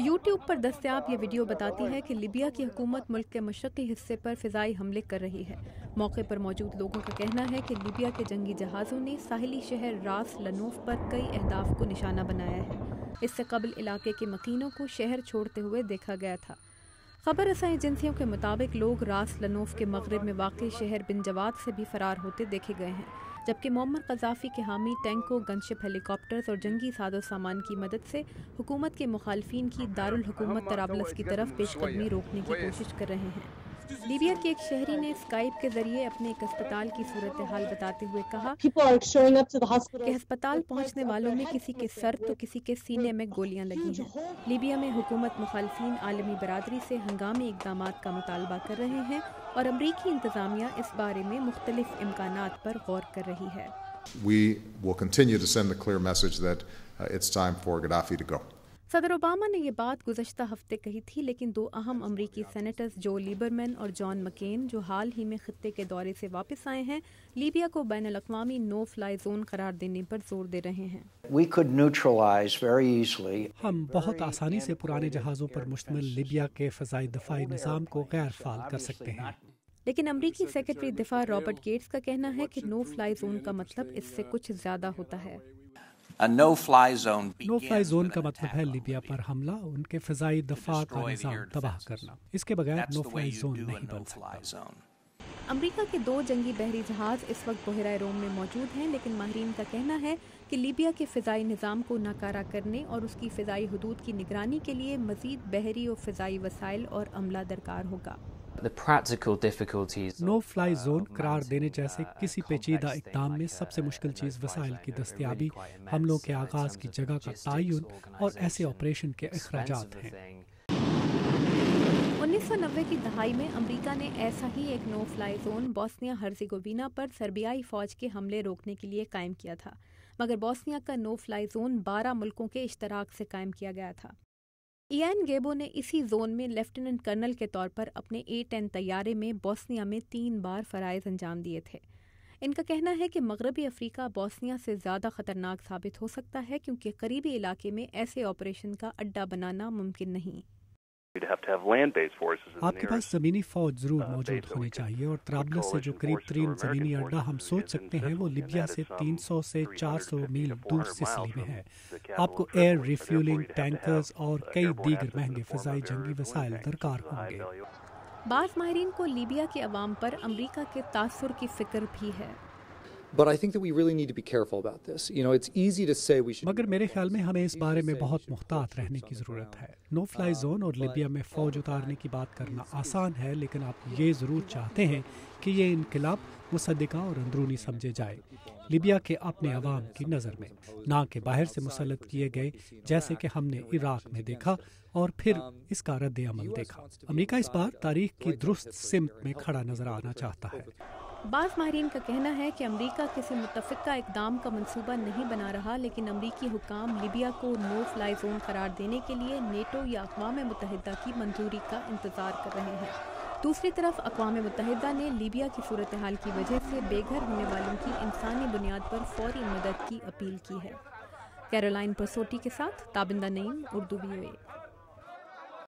YouTube पर दस्तयाब ये video बताती है कि लीबिया की हुकूमत मुल्क के मशरक़ी हिस्से पर फ़िज़ाई हमले कर रही है। मौके पर मौजूद लोगों का कहना है कि लीबिया के जंगी जहाज़ों ने साहिली शहर रास लनोफ पर कई अहदाफ को निशाना बनाया है। इससे कबल इलाके के मकीनों को शहर छोड़ते हुए देखा गया था। खबर रसाई एजेंसियों के मुताबिक लोग रास लनोफ के मगरिब में वाक़ शहर बिन जवाद से भी फरार होते देखे गए हैं, जबकि मोअम्मर क़ज़ाफ़ी के हामी टैंकों, गनशिप हेलीकॉप्टर्स और जंगी साजो सामान की मदद से हुकूमत के मुखालफिन की दारुल हुकूमत तराबलस की तरफ पेशकदमी रोकने की कोशिश कर रहे हैं। लीबिया के एक शहरी ने स्काइप के जरिए अपने एक अस्पताल की सूरत हाल बताते हुए कहा कि अस्पताल पहुंचने वालों में किसी के सर तो किसी के सीने में गोलियां लगी हैं। लीबिया में हुकूमत मुखालफिन आलमी बरादरी से हंगामी इक़दामात का मुतालबा कर रहे हैं और अमरीकी इंतज़ामिया इस बारे में मुख्तलिफ इम्कानात पर गौर कर रही है। We will continue to send the clear message that it's time for Gaddafi to go. सदर ओबामा ने ये बात गुज़श्ता हफ्ते कही थी, लेकिन दो अहम अमरीकी सेनेटर्स जो लीबरमैन और जॉन मकेन, जो हाल ही में खित्ते के दौरे से वापस आए हैं, लीबिया को बैनुल-अक़वामी नो फ्लाई जोन करार देने पर जोर दे रहे हैं। हम बहुत आसानी से पुराने जहाज़ों पर मुश्तमिल लीबिया के फ़ज़ाई दफ़ाई निज़ाम को गैर फ़ाल कर सकते हैं। लेकिन अमरीकी सेक्रेटरी दिफा रॉबर्ट गेट्स का कहना है कि नो फ्लाई जोन का मतलब इससे कुछ ज़्यादा होता है। नो फ्लाई जोन का मतलब है लीबिया पर हमला, उनके फ़ज़ाई दफ़ा का निज़ाम तबाह करना। इसके बगैर नो फ्लाई जोन नहीं बन सकता। अमरीका के दो जंगी बहरी जहाज़ इस वक्त बहरा रोम में मौजूद हैं, लेकिन माहिरीन का कहना है कि लीबिया के फ़िज़ाई निज़ाम को नाकारा करने और उसकी फ़िज़ाई हदूद की निगरानी के लिए मज़ीद बहरी और फ़िज़ाई वसाइल और अमला दरकार होगा। नो फ्लाई जोन करार देने जैसे किसी पेचीदा इक़दाम में सबसे मुश्किल चीज़ वसाइल की दस्तयाबी, हमलों के आगाज़ की जगह का तयन और ऐसे ऑपरेशन के अखराजात हैं। 1990 की दहाई में अमरीका ने ऐसा ही एक नो फ्लाई जोन बोस्निया हर्ज़ेगोविना पर सर्बियाई फ़ौज के हमले रोकने के लिए कायम किया था, मगर बोस्निया का नो फ्लाई जोन 12 मुल्कों के इश्तराक से कायम किया गया था। इयान गेबो ने इसी जोन में लेफ्टिनेंट कर्नल के तौर पर अपने A-10 तैयारे में बोस्निया में 3 बार फ़राइज़ अंजाम दिए थे। इनका कहना है कि मगरबी अफ्रीका बोस्निया से ज़्यादा ख़तरनाक साबित हो सकता है, क्योंकि करीबी इलाके में ऐसे ऑपरेशन का अड्डा बनाना मुमकिन नहीं। आपके पास ज़मीनी फ़ौज ज़रूर मौजूद होनी चाहिए, और तराबलस से जो करीब तरीन ज़मीनी अड्डा हम सोच सकते हैं वो लीबिया से 300 से 400 मील दूर सिसिली में है। आपको एयर रिफ्यूलिंग, टैंकर्स और कई दीगर महंगे फ़िज़ाई जंगी वसाइल दरकार होंगे। बाज़ माहिरीन को लीबिया के अवाम पर अमरीका के तासुर की फ़िक्र भी है। मगर मेरे ख्याल में हमें इस बारे में बहुत मुहतात रहने की ज़रूरत है। नो फ्लाई जोन और लीबिया में फ़ौज उतारने की बात करना आसान है, लेकिन आप ये ज़रूर चाहते हैं कि ये इनकलाब मुसद्दिका और अंदरूनी समझे जाए, लीबिया के अपने अवाम की नज़र में, ना कि बाहर से मुसल्लत किए गए, जैसे कि हमने इराक में देखा और फिर इसका रद्द अमल देखा। अमेरिका इस बार तारीख की दुरुस्त सिमत में खड़ा नज़र आना चाहता है। बाज़ माहिरीन का कहना है कि अमरीका किसी मुत्तफ़िक़ा इक़दाम का मंसूबा नहीं बना रहा, लेकिन अमरीकी हुकाम लीबिया को नो फ्लाई जोन करार देने के लिए नेटो या अक़वाम मुत्तहिदा की मंजूरी का इंतज़ार कर रहे हैं। दूसरी तरफ अक़वाम मुत्तहिदा ने लीबिया की सूरत हाल की वजह से बेघर होने वालों की इंसानी बुनियाद पर फ़ौरी मदद की अपील की है। कैरोलाइन परसोटी के साथ ताबिंदा नईम, उर्दू VOA।